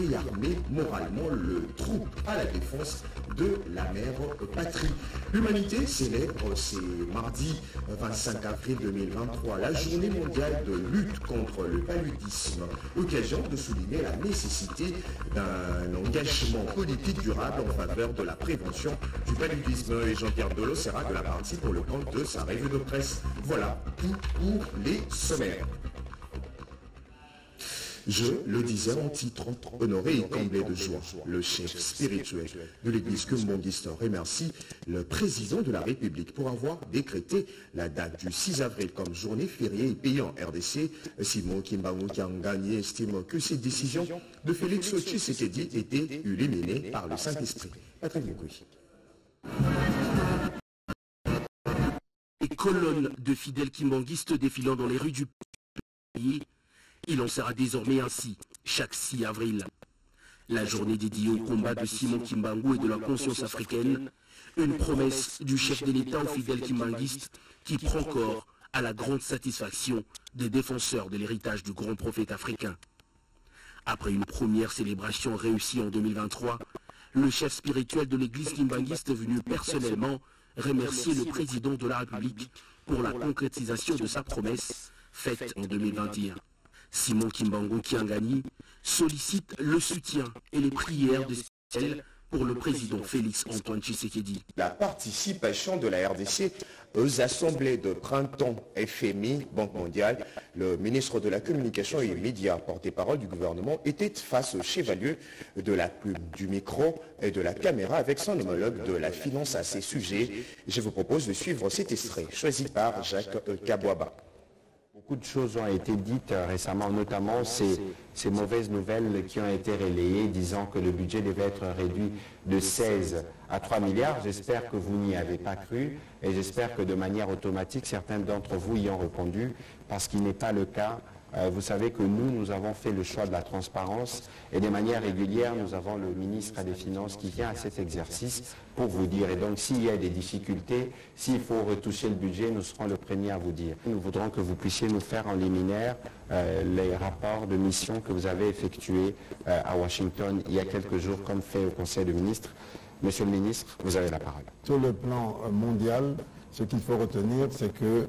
réarmer moralement le troupe à la défense de la mère patrie. L'humanité célèbre, c'est mardi 25 avril 2023, la journée mondiale de lutte contre le paludisme, occasion de souligner la nécessité d'un engagement politique durable en faveur de la prévention du paludisme. Et Jean-Pierre Delot sera de la partie pour le compte de sa revue de presse. Voilà tout pour les sommaires. Je le disais en titre, honoré et comblé de joie, le chef spirituel de l'église kumbangiste remercie le président de la République pour avoir décrété la date du 6 avril comme journée fériée et payée en RDC. Simon Kimbangu Kiangani estime que cette décision de Félix Tshisekedi était illuminée par le Saint-Esprit. Patrick Moukoui. Les colonnes de fidèles kimbanguistes défilant dans les rues du pays. Il en sera désormais ainsi, chaque 6 avril. La journée dédiée au combat de Simon Kimbangu et de la conscience africaine, une promesse du chef de l'État aux fidèles kimbanguistes qui prend corps à la grande satisfaction des défenseurs de l'héritage du grand prophète africain. Après une première célébration réussie en 2023, le chef spirituel de l'église kimbanguiste est venu personnellement remercier le président de la République pour la concrétisation de sa promesse faite en 2021. Simon Kimbangu Kiangani sollicite le soutien et les prières de celles pour le président Félix Antoine Tshisekedi. La participation de la RDC aux assemblées de printemps FMI, Banque mondiale, le ministre de la Communication et Médias, porte-parole du gouvernement, était face au chevalier de la plume, du micro et de la caméra avec son homologue de la finance à ces sujets. Je vous propose de suivre cet extrait choisi par Jacques Kabouaba. Beaucoup de choses ont été dites récemment, notamment ces mauvaises nouvelles qui ont été relayées disant que le budget devait être réduit de 16 à 3 milliards. J'espère que vous n'y avez pas cru et j'espère que de manière automatique, certains d'entre vous y ont répondu parce qu'il n'est pas le cas. Vous savez que nous avons fait le choix de la transparence et de manière régulière, nous avons le ministre des Finances qui vient à cet exercice pour vous dire. Et donc, s'il y a des difficultés, s'il faut retoucher le budget, nous serons le premier à vous dire. Nous voudrons que vous puissiez nous faire en liminaire les rapports de mission que vous avez effectués à Washington il y a quelques jours, comme fait au Conseil des ministres. Monsieur le ministre, vous avez la parole. Sur le plan mondial, ce qu'il faut retenir, c'est que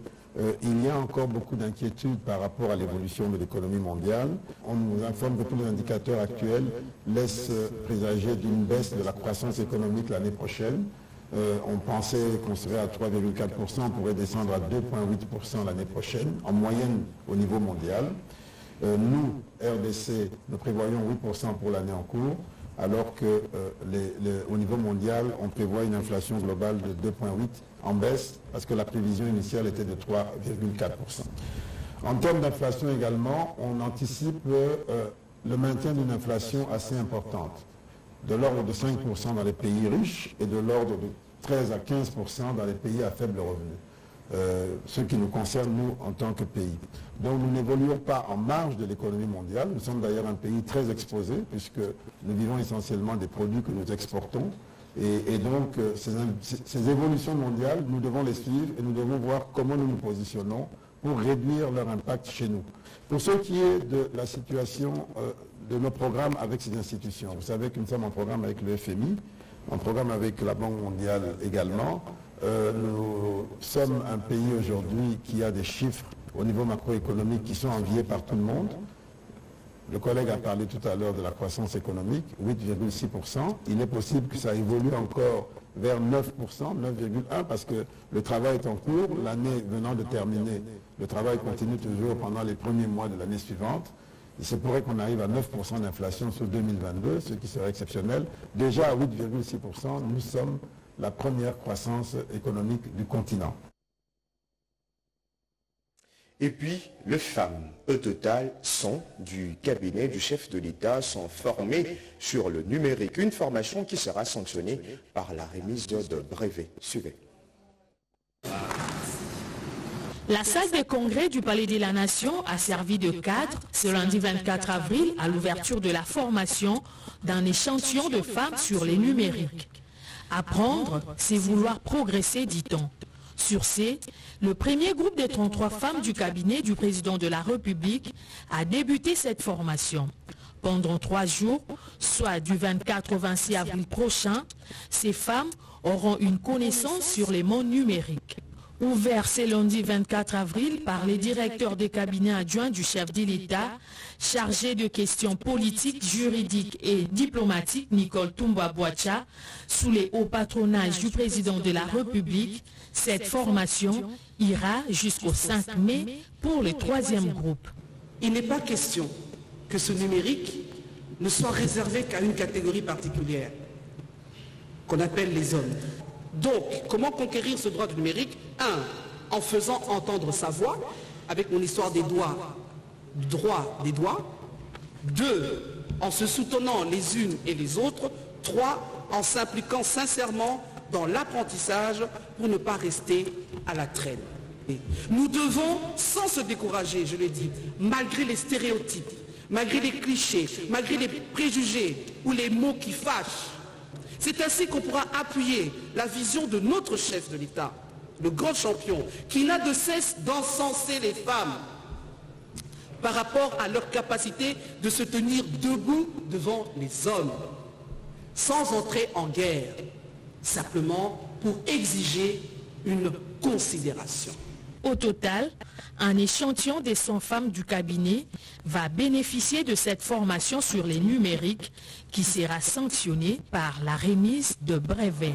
il y a encore beaucoup d'inquiétudes par rapport à l'évolution de l'économie mondiale. On nous informe que tous les indicateurs actuels laissent présager d'une baisse de la croissance économique l'année prochaine. On pensait qu'on serait à 3,4%, on pourrait descendre à 2,8% l'année prochaine, en moyenne au niveau mondial. Nous, RDC, nous prévoyons 8% pour l'année en cours, alors qu'au niveau mondial, on prévoit une inflation globale de 2,8% en baisse, parce que la prévision initiale était de 3,4%. En termes d'inflation également, on anticipe le maintien d'une inflation assez importante, de l'ordre de 5% dans les pays riches et de l'ordre de 13 à 15% dans les pays à faible revenu. Ce qui nous concerne, nous, en tant que pays. Donc nous n'évoluons pas en marge de l'économie mondiale. Nous sommes d'ailleurs un pays très exposé, puisque nous vivons essentiellement des produits que nous exportons. Et donc, ces évolutions mondiales, nous devons les suivre et nous devons voir comment nous nous positionnons pour réduire leur impact chez nous. Pour ce qui est de la situation de nos programmes avec ces institutions, vous savez que nous sommes en programme avec le FMI, en programme avec la Banque mondiale également. Nous sommes un pays aujourd'hui qui a des chiffres au niveau macroéconomique qui sont enviés par tout le monde. Le collègue a parlé tout à l'heure de la croissance économique, 8,6%. Il est possible que ça évolue encore vers 9%, 9,1%, parce que le travail est en cours. L'année venant de terminer, le travail continue toujours pendant les premiers mois de l'année suivante. Il se pourrait qu'on arrive à 9% d'inflation sur 2022, ce qui serait exceptionnel. Déjà à 8,6%, nous sommes la première croissance économique du continent. Et puis, les femmes, au total, du cabinet du chef de l'État, sont formées sur le numérique. Une formation qui sera sanctionnée par la remise de brevets. Suivez. La salle des congrès du Palais de la Nation a servi de cadre ce lundi 24 avril à l'ouverture de la formation d'un échantillon de femmes sur les numériques. Apprendre, c'est vouloir progresser, dit-on. Sur ce, le premier groupe des 33 femmes du cabinet du président de la République a débuté cette formation. Pendant 3 jours, soit du 24 au 26 avril prochain, ces femmes auront une connaissance sur les mondes numériques. Ouvert ce lundi 24 avril par les directeurs des cabinets adjoints du chef de l'État, chargé de questions politiques, juridiques et diplomatiques Nicole Toumba-Boacha, sous les hauts patronages du président de la République, cette formation ira jusqu'au 5 mai pour le 3e groupe. Il n'est pas question que ce numérique ne soit réservé qu'à une catégorie particulière, qu'on appelle les hommes. Donc, comment conquérir ce droit du numérique? 1. En faisant entendre sa voix, avec mon histoire des doigts, du droit des doigts. 2. En se soutenant les unes et les autres. 3. En s'impliquant sincèrement dans l'apprentissage pour ne pas rester à la traîne. Nous devons, sans se décourager, je l'ai dit, malgré les stéréotypes, malgré les clichés, malgré les préjugés ou les mots qui fâchent, c'est ainsi qu'on pourra appuyer la vision de notre chef de l'État, le grand champion, qui n'a de cesse d'encenser les femmes par rapport à leur capacité de se tenir debout devant les hommes, sans entrer en guerre, simplement pour exiger une considération. Au total, un échantillon des 100 femmes du cabinet va bénéficier de cette formation sur les numériques qui sera sanctionnée par la remise de brevets.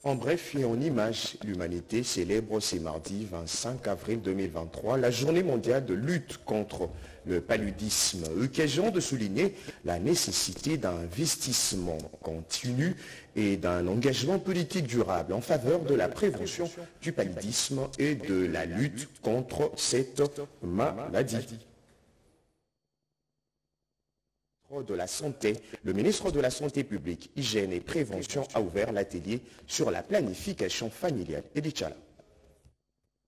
En bref et en images, l'humanité célèbre ce mardi 25 avril 2023 la journée mondiale de lutte contre le paludisme, occasion de souligner la nécessité d'un investissement continu et d'un engagement politique durable en faveur de la prévention du paludisme et de la lutte contre cette maladie. De la santé, le ministre de la Santé publique, Hygiène et Prévention a ouvert l'atelier sur la planification familiale. Edichala.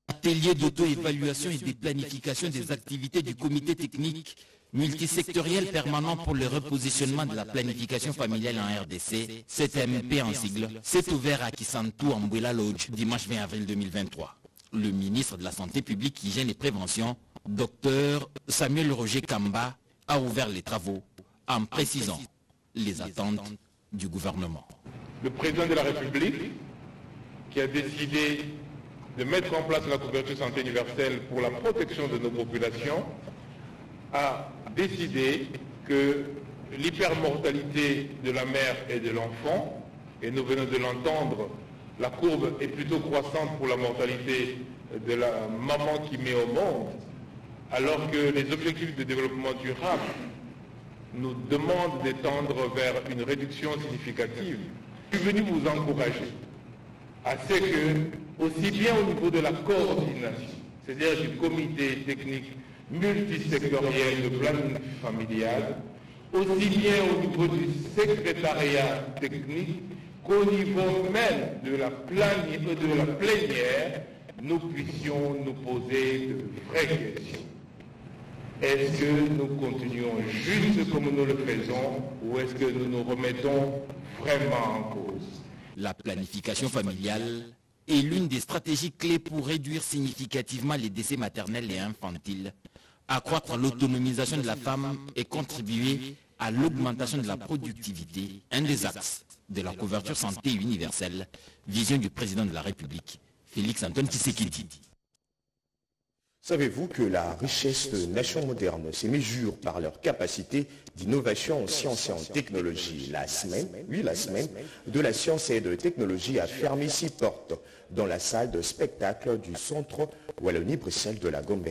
Atelier d'auto-évaluation et de planification des activités du comité technique multisectoriel permanent pour le repositionnement de la planification familiale en RDC, CTMP en sigle, s'est ouvert à Kisantou en Mbouela Lodge dimanche 20 avril 2023. Le ministre de la Santé publique, Hygiène et Prévention, Dr Samuel Roger Kamba, a ouvert les travaux en précisant les attentes du gouvernement. Le président de la République, qui a décidé de mettre en place la couverture santé universelle pour la protection de nos populations, a décidé que l'hypermortalité de la mère et de l'enfant, et nous venons de l'entendre, la courbe est plutôt croissante pour la mortalité de la maman qui met au monde, alors que les objectifs de développement durable nous demandent d'étendre vers une réduction significative. Je suis venu vous encourager à ce que, aussi bien au niveau de la coordination, c'est-à-dire du comité technique multisectoriel de planning familial, aussi bien au niveau du secrétariat technique qu'au niveau même de la plénière, nous puissions nous poser de vraies questions. Est-ce que nous continuons juste comme nous le faisons ou est-ce que nous nous remettons vraiment en cause? La planification familiale est l'une des stratégies clés pour réduire significativement les décès maternels et infantiles, accroître l'autonomisation de la femme et contribuer à l'augmentation de la productivité, un des axes de la couverture santé universelle, vision du président de la République, Félix-Antoine Tshisekedi. Savez-vous que la richesse de nations modernes se mesure par leur capacité d'innovation en sciences et en technologie? La semaine de la science et de technologie a fermé ses portes dans la salle de spectacle du centre Wallonie-Bruxelles de la Gombe.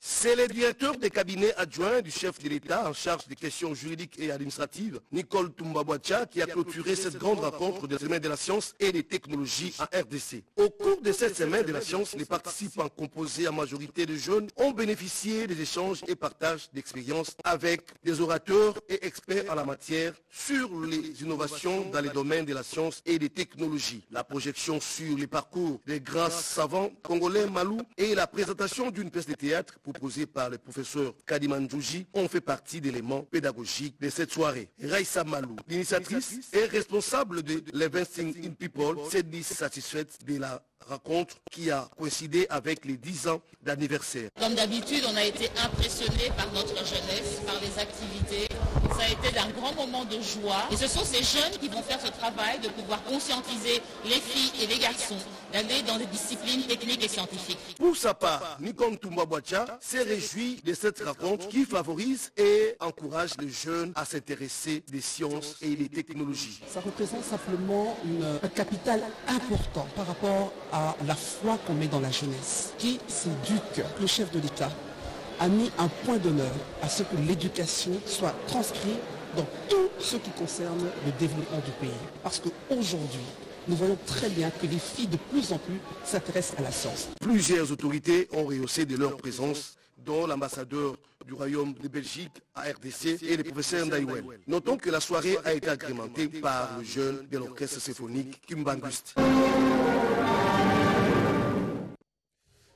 C'est le directeur des cabinets adjoints du chef de l'État en charge des questions juridiques et administratives, Nicole Toumba-Boacha, qui a clôturé cette grande rencontre de la Semaine de la science et des technologies en RDC. Au cours de cette Semaine de la science, les participants composés en majorité de jeunes ont bénéficié des échanges et partages d'expériences avec des orateurs et experts en la matière sur les innovations dans les domaines de la science et des technologies, la projection sur les parcours des grands savants congolais Malou et la présentation d'une pièce de théâtre proposée par le professeur Kadiman Djouji ont fait partie d'éléments pédagogiques de cette soirée. Raïssa Malou, l'initiatrice et responsable de l'Investing in People, s'est dit satisfaite de la rencontre qui a coïncidé avec les 10 ans d'anniversaire. Comme d'habitude, on a été impressionné par notre jeunesse, par les activités. Ça a été d'un grand moment de joie. Et ce sont ces jeunes qui vont faire ce travail de pouvoir conscientiser les filles et les garçons d'aller dans des disciplines techniques et scientifiques. Pour sa part, Nicole Toumba-Boacha s'est réjoui de cette rencontre qui favorise et encourage les jeunes à s'intéresser des sciences et des technologies. Ça représente simplement un capital important par rapport à la foi qu'on met dans la jeunesse, qui s'éduque. Le chef de l'État a mis un point d'honneur à ce que l'éducation soit transcrite dans tout ce qui concerne le développement du pays. Parce qu'aujourd'hui, nous voyons très bien que les filles de plus en plus s'intéressent à la science. Plusieurs autorités ont rehaussé de leur présence, dont l'ambassadeur du Royaume de Belgique à RDC et le professeur Ndaïwen. Notons que la soirée a été agrémentée par le jeune de l'orchestre symphonique Kimbanguste.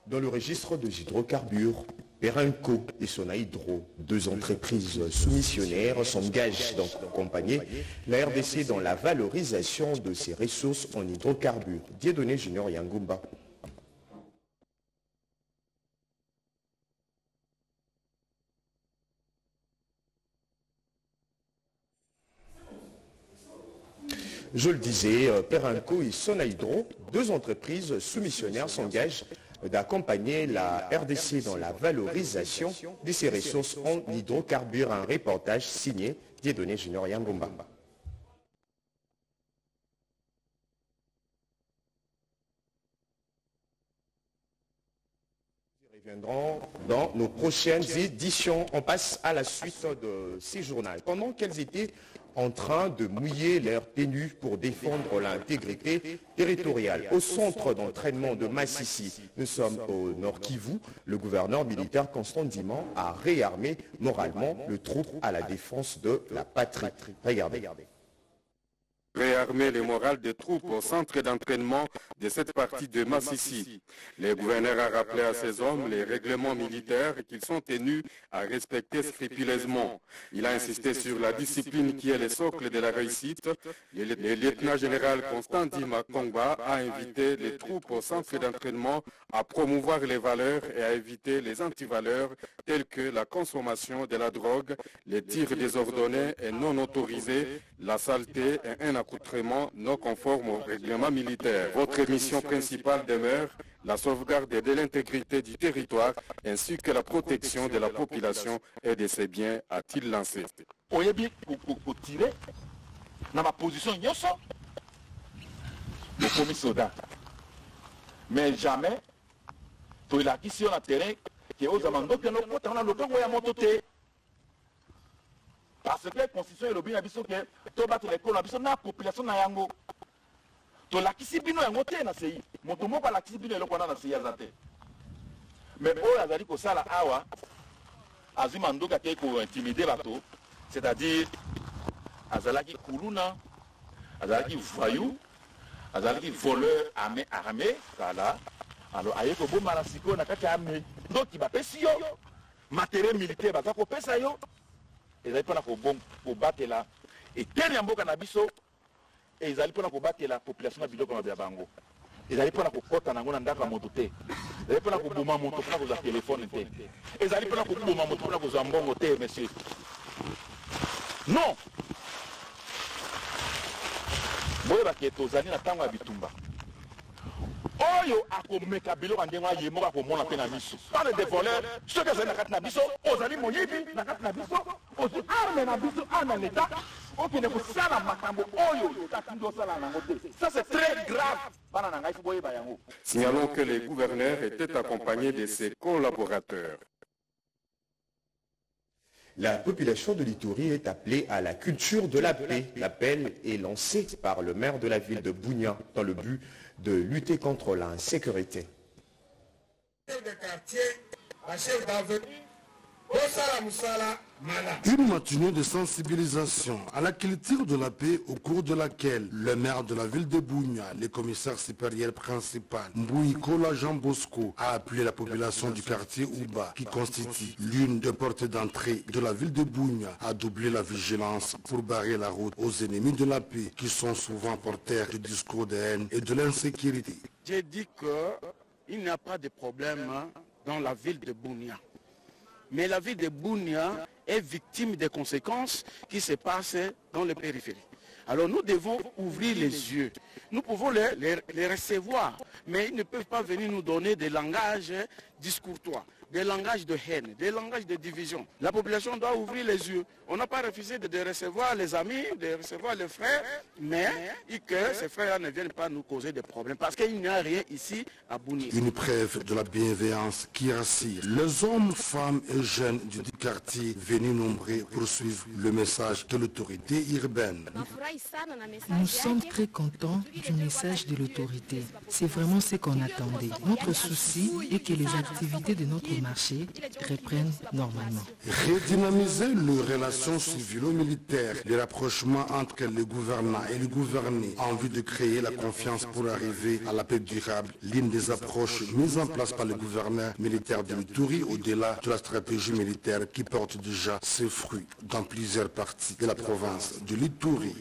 Dans le registre des hydrocarbures, Perenco et Sonaïdro, deux entreprises soumissionnaires, s'engagent donc pour accompagner la RDC dans la valorisation de ses ressources en hydrocarbures. Dieudonné Junior Yangumba. Je le disais, Perenco et Sonaïdro, deux entreprises soumissionnaires, s'engagent d'accompagner la RDC dans la valorisation de ses ressources en hydrocarbures. Un reportage signé Dieudonné Junior Yangumba. Nous reviendrons dans nos prochaines éditions. On passe à la suite de ces journaux. Pendant qu'elles étaient en train de mouiller leur tenue pour défendre l'intégrité territoriale. Au centre d'entraînement de Massissi, nous sommes au Nord Kivu. Le gouverneur militaire Constant Diman a réarmé moralement le troupe à la défense de la patrie. Regardez. Réarmer le moral des troupes au centre d'entraînement de cette partie de Massissi. Le gouverneur a rappelé à ses hommes les règlements militaires qu'ils sont tenus à respecter scrupuleusement. Il a insisté sur la discipline qui est le socle de la réussite. Le lieutenant général Constant Dima Kongba a invité les troupes au centre d'entraînement à promouvoir les valeurs et à éviter les antivaleurs telles que la consommation de la drogue, les tirs désordonnés et non autorisés, la saleté et un accoutrement non conforme au règlement militaire. Votre mission principale demeure la sauvegarde de l'intégrité du territoire ainsi que la protection de la population et de ses biens, a-t-il lancé. Tirer dans ma position, mais jamais, pour la question de terrain, qui est aux amandos, qui est le parce que la constitution est le bien abisso que to battre l'école abisso na population na yango to la kisibino yango te na sei moto moko la kisibino eloko na sei azate mais o azali ko sala awa azima ndoka te ko intimider bato, c'est-à-dire azalaki kuluna, azalaki voyou, azalaki voleur armé kala, alors aye ko bomala siko na kati armé donc il va pesi yo matériel militaire baza ko pesa yo. Ils allaient pour battre là. Et dernier mot cannabis, ils allaient pour battre la population de Biloko Mabiabango. Ils allaient pour la côte en Angonanda à Montoté. Ils allaient pour la Bouma Monto pour vos téléphones. Ils allaient pour la Bouma Monto pour vos ambons, monsieur. Non! Moi, je suis aux années à Tango Bitumba. Oyo akomeka bilo kandenga yemoka komona pe na biso. Pas de voleurs, ceux qui sont na biso, ozali moyibi na kati na biso, ozi arme na biso ana l'état, oki ne kusala makambo oyo takindo sala na ngote. Ça c'est très grave. Bana na ngai boye ba yango. Signalons que les gouverneurs étaient accompagnés de ses collaborateurs. La population de l'Ituri est appelée à la culture de la paix. L'appel est lancé par le maire de la ville de Bunia dans le but de lutter contre l'insécurité. Chef de quartier, un chef d'avenue, Une matinée de sensibilisation à la culture de la paix au cours de laquelle le maire de la ville de Bunia, le commissaire supérieur principal, Mbouikola Jean Bosco, a appelé la population du quartier Ouba, qui constitue l'une des portes d'entrée de la ville de Bunia, à doubler la vigilance pour barrer la route aux ennemis de la paix qui sont souvent porteurs de discours de haine et de l'insécurité. J'ai dit qu'il n'y a pas de problème dans la ville de Bunia. Mais la ville de Bunia est victime des conséquences qui se passent dans les périphéries. Alors nous devons ouvrir les yeux. Nous pouvons les recevoir, mais ils ne peuvent pas venir nous donner des langages discourtois, des langages de haine, des langages de division. La population doit ouvrir les yeux. On n'a pas refusé de recevoir les amis, de recevoir les frères, mais que ces frères-là ne viennent pas nous causer des problèmes, parce qu'il n'y a rien ici à Bunia. Une preuve de la bienveillance qui rassure les hommes, femmes et jeunes du quartier venus nombreux poursuivre le message de l'autorité urbaine. Nous sommes très contents du message de l'autorité. C'est vraiment ce qu'on attendait. Notre souci est que les activités de notre marché reprennent normalement. Redynamiser les relations civilo-militaires, les rapprochements entre le gouvernant et le gouverné en vue de créer la confiance pour arriver à la paix durable, l'une des approches mises en place par le gouverneur militaire de l'Ituri au-delà de la stratégie militaire qui porte déjà ses fruits dans plusieurs parties de la province de l'Ituri.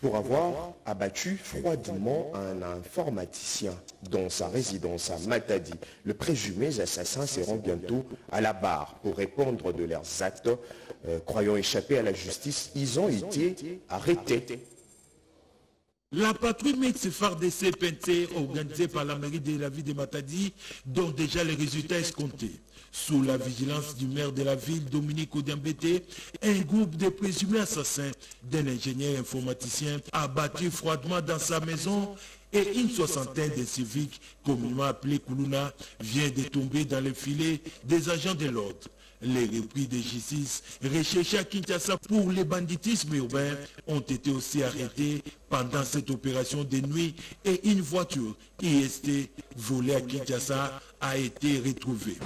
Pour avoir abattu froidement un informaticien dans sa résidence à Matadi. Les présumés assassins seront bientôt à la barre pour répondre de leurs actes. Croyant échapper à la justice, ils ont été arrêtés. La patrouille mixte FARDC PNT organisée par la mairie de la ville de Matadi donne déjà les résultats escomptés. Sous la vigilance du maire de la ville, Dominique Odiambete, un groupe de présumés assassins d'un ingénieur informaticien a abattu froidement dans sa maison et une soixantaine de civiques, communément appelés Koulouna, vient de tomber dans le filet des agents de l'ordre. Les repris de justice recherchés à Kinshasa pour le banditisme urbain ont été aussi arrêtés pendant cette opération de nuit et une voiture qui était volée à Kinshasa a été retrouvée.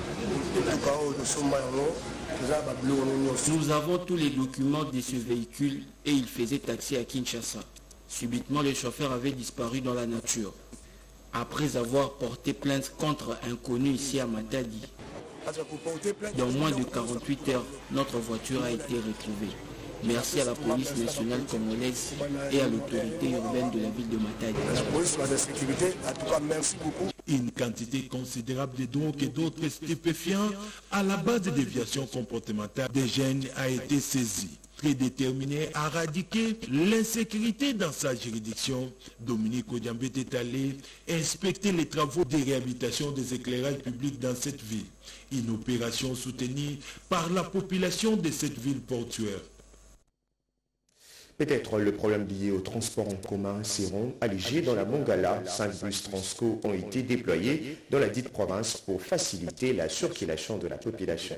Nous avons tous les documents de ce véhicule et il faisait taxi à Kinshasa. Subitement, le chauffeur avait disparu dans la nature. Après avoir porté plainte contre un connu ici à Matadi, dans moins de 48 heures, notre voiture a été retrouvée. Merci à la police nationale congolaise et à l'autorité urbaine de la ville de Matadi. Une quantité considérable de drogues et d'autres stupéfiants à la base de déviations comportementales des jeunes a été saisie. Très déterminé à éradiquer l'insécurité dans sa juridiction, Dominique Odiambete est allé inspecter les travaux de réhabilitation des éclairages publics dans cette ville. Une opération soutenue par la population de cette ville portuaire. Peut-être le problème lié au transport en commun seront allégés dans la Mongala. 5 bus Transco ont été déployés dans la dite province pour faciliter la circulation de la population.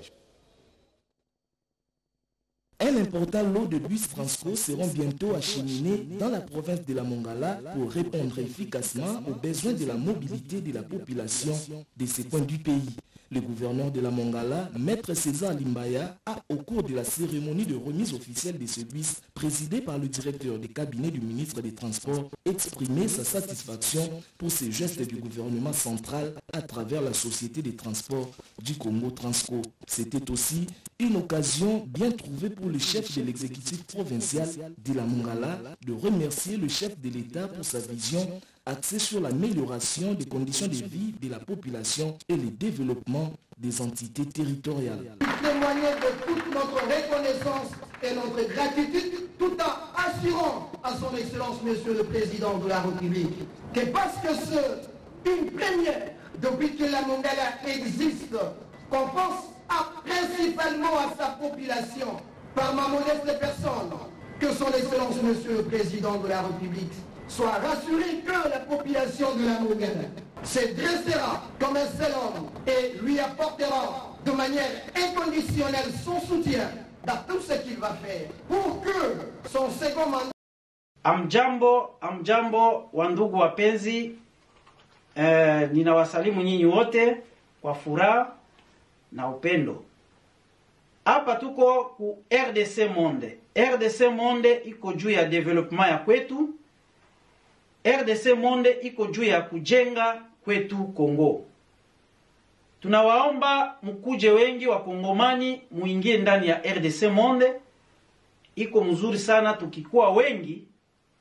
Un important lot de bus Transco seront bientôt acheminés dans la province de la Mongala pour répondre efficacement aux besoins de la mobilité de la population de ces coins du pays. Le gouverneur de la Mongala, Maître César Limbaya, a, au cours de la cérémonie de remise officielle de ce bus, présidée par le directeur de cabinet du ministre des Transports, exprimé sa satisfaction pour ces gestes du gouvernement central à travers la société des transports du Congo Transco. C'était aussi une occasion bien trouvée pour le chef de l'exécutif provincial de la Mongala de remercier le chef de l'État pour sa vision axée sur l'amélioration des conditions de vie de la population et le développement des entités territoriales. Témoigner de toute notre reconnaissance et notre gratitude tout en assurant à son Excellence Monsieur le Président de la République que parce que c'est une première depuis que la Mongala existe, qu'on pense principalement à sa population par ma modeste personne, que son Excellence Monsieur le Président de la République soit rassuré que la population de la Mongala se dressera comme un seul homme et lui apportera de manière inconditionnelle son soutien dans tout ce qu'il va faire pour que son second mandat. Amjambo wandugu wapenzi, ninawasalimu nyinyi wote kwa furaha na upendo. Hapa tuko ku RDC Monde. RDC Monde iko juu ya development ya kwetu. RDC Monde iko juu ya kujenga kwetu Kongo. Tunawaomba mkuje wengi wa Kongomani muingie ndani ya RDC Monde. Iko mzuri sana, tukikuwa wengi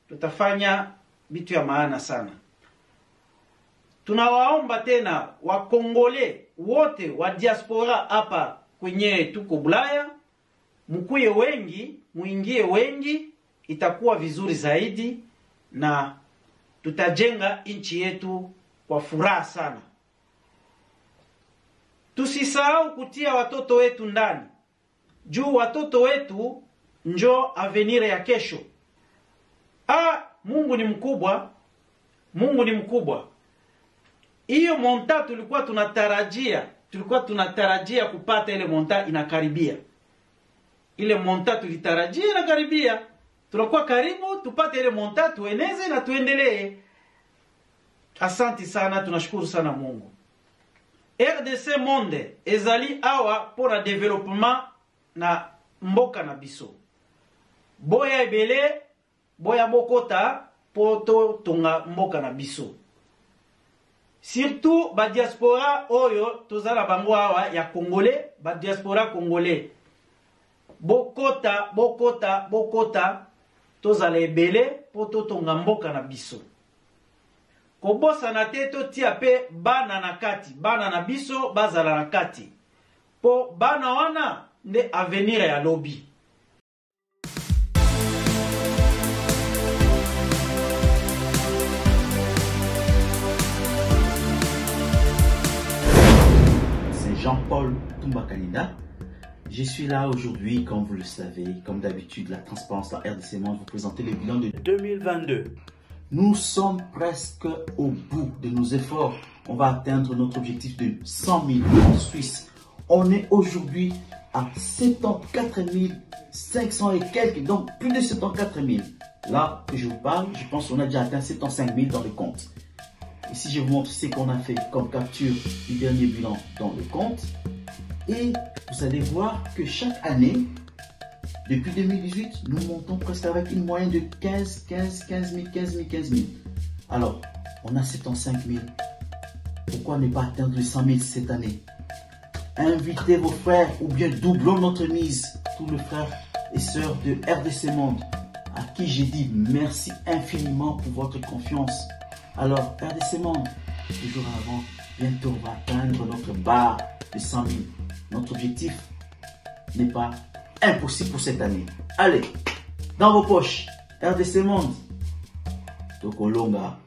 tutafanya vitu ya maana sana. Tunawaomba tena Wakongole wote wa diaspora hapa kwenye tuko Bulaya, mkuye wengi, muingie wengi, itakuwa vizuri zaidi na tutajenga nchi yetu kwa furaha sana. Tusisahau kutia watoto wetu ndani. Juu watoto wetu njo avenir ya kesho. Mungu ni mkubwa. Mungu ni mkubwa. Hiyo monta tulikuwa tunatarajia kupata, ile monta inakaribia. Ile monta tulitarajia inakaribia. Tunakuwa karibu tupate ile monta, tueneze na tuendelee. Asante sana, tunashukuru sana Mungu. RDC Monde ezali awa pona development na mboka na biso. Boya ebele, boya bokota poto tonga mboka na biso. Surtout ba diaspora oyo tozala bango awa ya Congolais, ba diaspora congolais. Bokota tozala ebele poto tonga mboka na biso. Kobosa na teto tia pe bana na kati, bana na biso bazala na kati. Po bana wana nde avenir ya lobby. C'est Jean-Paul Toumba-Kanida. Je suis là aujourd'hui, comme vous le savez, comme d'habitude, la transparence, la RDC Monde, vous présenter le bilan de 2022. Nous sommes presque au bout de nos efforts. On va atteindre notre objectif de 100 000 en Suisse. On est aujourd'hui à 74 500 et quelques, donc plus de 74 000. Là que je vous parle, je pense qu'on a déjà atteint 75 000 dans le compte. Ici, je vous montre ce qu'on a fait comme capture du dernier bilan dans le compte. Et vous allez voir que chaque année, depuis 2018, nous montons presque avec une moyenne de 15 000. Alors, on a 75 000. Pourquoi ne pas atteindre les 100 000 cette année? Invitez vos frères ou bien doublons notre mise. Tous les frères et sœurs de RDC Monde, à qui j'ai dit merci infiniment pour votre confiance. Alors, RDC Monde, toujours avant, bientôt on va atteindre notre barre de 100 000. Notre objectif n'est pas impossible pour cette année. Allez, dans vos poches, RDC Monde, Tokolonga.